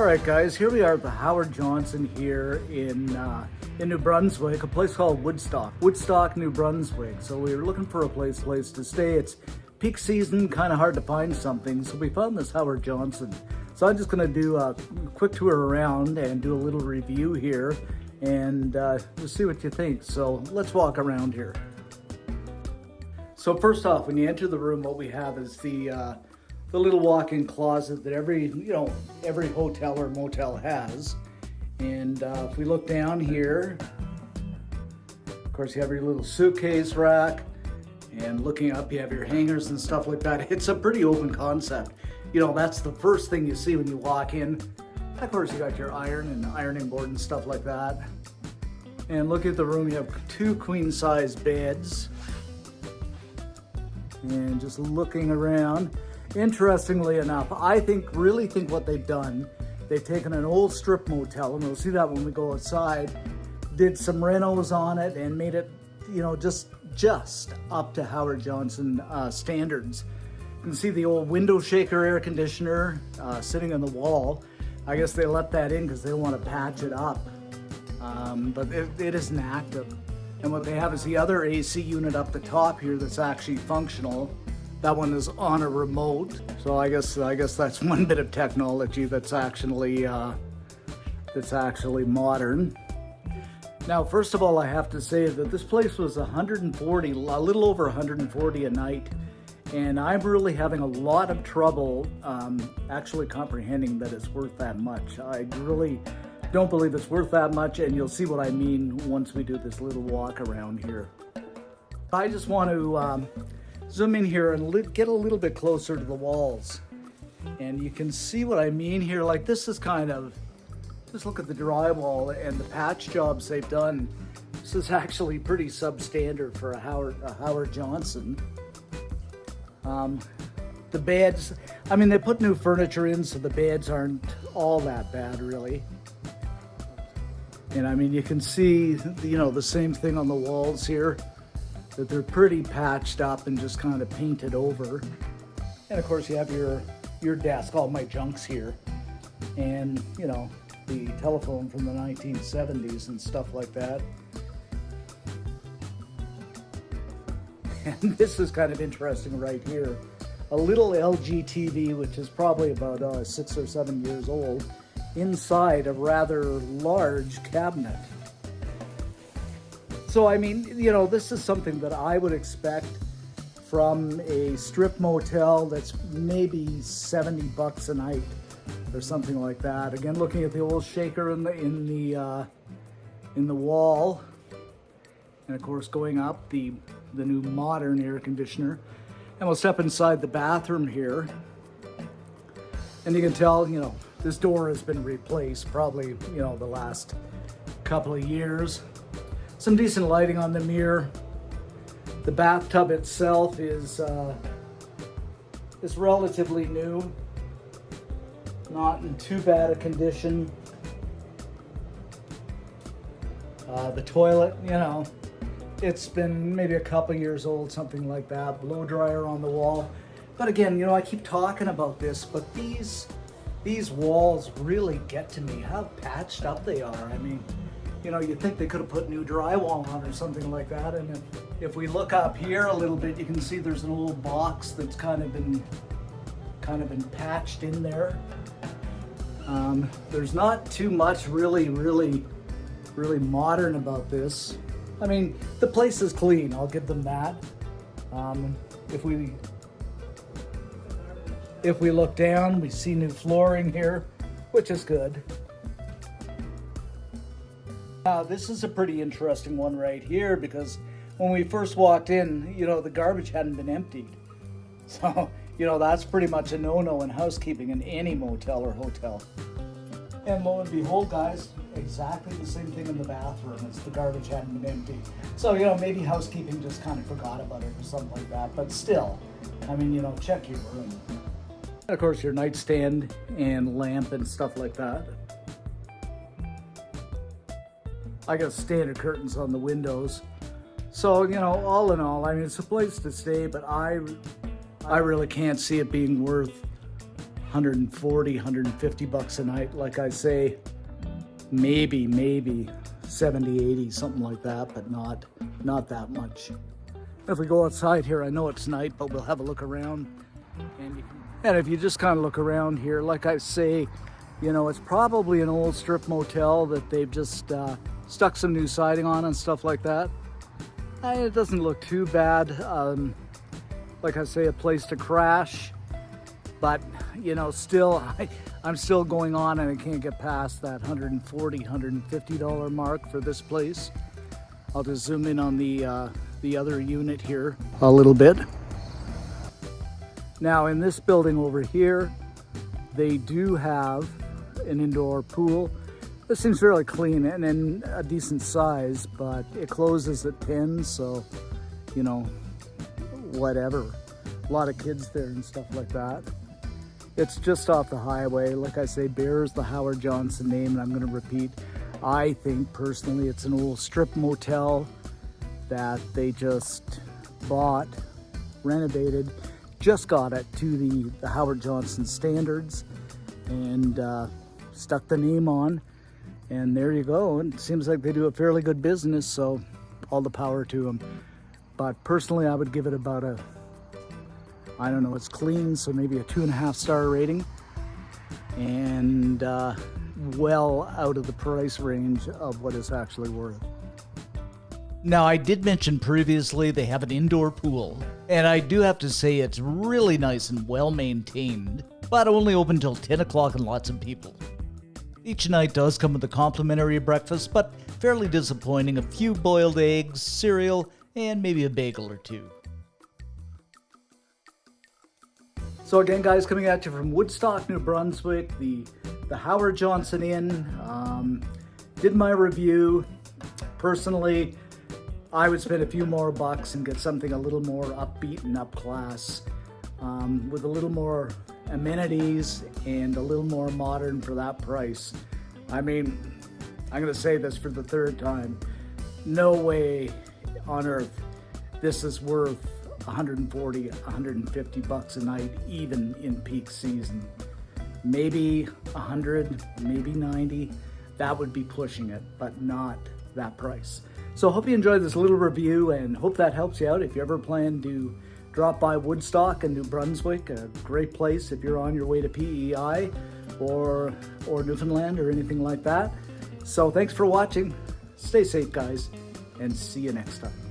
Alright guys, here we are at the Howard Johnston here in New Brunswick, a place called Woodstock New Brunswick. So we were looking for a place to stay. It's peak season, kind of hard to find something, so we found this Howard Johnston. So I'm just going to do a quick tour around and do a little review here and just see what you think. So let's walk around here. So first off, when you enter the room, what we have is the little walk-in closet that every hotel or motel has. And if we look down here, of course you have your little suitcase rack, and looking up you have your hangers and stuff like that. It's a pretty open concept. You know, that's the first thing you see when you walk in. Of course you got your iron and ironing board and stuff like that. And look at the room, you have 2 queen-size beds. And just looking around, interestingly enough, I really think what they've done, they've taken an old strip motel, and we'll see that when we go outside, did some renos on it and made it, you know, just up to Howard Johnston standards. You can see the old window shaker air conditioner sitting on the wall. I guess they let that in because they want to patch it up, but it isn't active. And what they have is the other AC unit up the top here that's actually functional. That one is on a remote. So I guess that's one bit of technology that's actually modern. Now, first of all, I have to say that this place was 140, a little over 140 a night. And I'm really having a lot of trouble actually comprehending that it's worth that much. I really don't believe it's worth that much, and you'll see what I mean once we do this little walk around here. I just want to zoom in here and get a little bit closer to the walls. And you can see what I mean here. Like, this is kind of, just look at the drywall and the patch jobs they've done. This is actually pretty substandard for a Howard Johnston. The beds, I mean, they put new furniture in, so the beds aren't all that bad, really. And I mean, you can see, you know, the same thing on the walls here, that they're pretty patched up and just kind of painted over. And of course, you have your desk, all my junk's here. And, you know, the telephone from the 1970s and stuff like that. And this is kind of interesting right here. A little LG TV, which is probably about 6 or 7 years old, inside a rather large cabinet. So, I mean, you know, this is something that I would expect from a strip motel that's maybe $70 a night or something like that. Again, looking at the old shaker in the wall, and of course going up the new modern air conditioner. And we'll step inside the bathroom here, and you can tell, you know, this door has been replaced probably, you know, the last couple of years. Some decent lighting on the mirror. The bathtub itself is relatively new, not in too bad a condition. The toilet, you know, it's been maybe a couple years old, something like that. Blow dryer on the wall. But again, you know, I keep talking about this, but these walls really get to me, how patched up they are. I mean, you know, you'd think they could have put new drywall on or something like that. And if we look up here a little bit, you can see there's an old box that's kind of been patched in there. There's not too much really modern about this. I mean, the place is clean, I'll give them that. If we look down, we see new flooring here, which is good. This is a pretty interesting one right here, because when we first walked in, you know, the garbage hadn't been emptied. So, you know, that's pretty much a no-no in housekeeping in any motel or hotel. And lo and behold, guys, exactly the same thing in the bathroom as the garbage hadn't been emptied. So, you know, maybe housekeeping just kind of forgot about it or something like that. But still, I mean, you know, check your room. And of course, your nightstand and lamp and stuff like that. I got standard curtains on the windows. So, you know, all in all, I mean, it's a place to stay, but I really can't see it being worth 140, 150 bucks a night. Like I say, maybe 70, 80, something like that, but not that much. If we go outside here, I know it's night, but we'll have a look around. And if you just kind of look around here, like I say, you know, it's probably an old strip motel that they've just stuck some new siding on and stuff like that. It doesn't look too bad. Like I say, a place to crash, but you know, still, I'm still going on and I can't get past that $140, $150 mark for this place. I'll just zoom in on the other unit here a little bit. Now in this building over here, they do have an indoor pool. This seems fairly clean and in a decent size, but it closes at 10, so, you know, whatever. A lot of kids there and stuff like that. It's just off the highway. Like I say, bears the Howard Johnston name, and I'm gonna repeat, I think personally it's an old strip motel that they just bought, renovated, just got it to the Howard Johnston standards, and stuck the name on, and there you go. And it seems like they do a fairly good business, so all the power to them. But personally, I would give it about a, I don't know, it's clean, so maybe a 2.5 star rating, and well out of the price range of what it's actually worth. Now, I did mention previously they have an indoor pool, and I do have to say it's really nice and well maintained, but only open till 10 o'clock and lots of people. Each night does come with a complimentary breakfast, but fairly disappointing. A few boiled eggs, cereal, and maybe a bagel or two. So again, guys, coming at you from Woodstock, New Brunswick, the Howard Johnston Inn. Did my review. Personally, I would spend a few more bucks and get something a little more upbeat and up class, with a little more amenities and a little more modern for that price. I mean, I'm gonna say this for the third time. No way on earth this is worth 140, 150 bucks a night, even in peak season. Maybe 100, maybe 90. That would be pushing it, but not that price. So hope you enjoyed this little review and hope that helps you out if you ever plan to drop by Woodstock in New Brunswick. A great place if you're on your way to PEI or Newfoundland or anything like that. So thanks for watching. Stay safe, guys, and see you next time.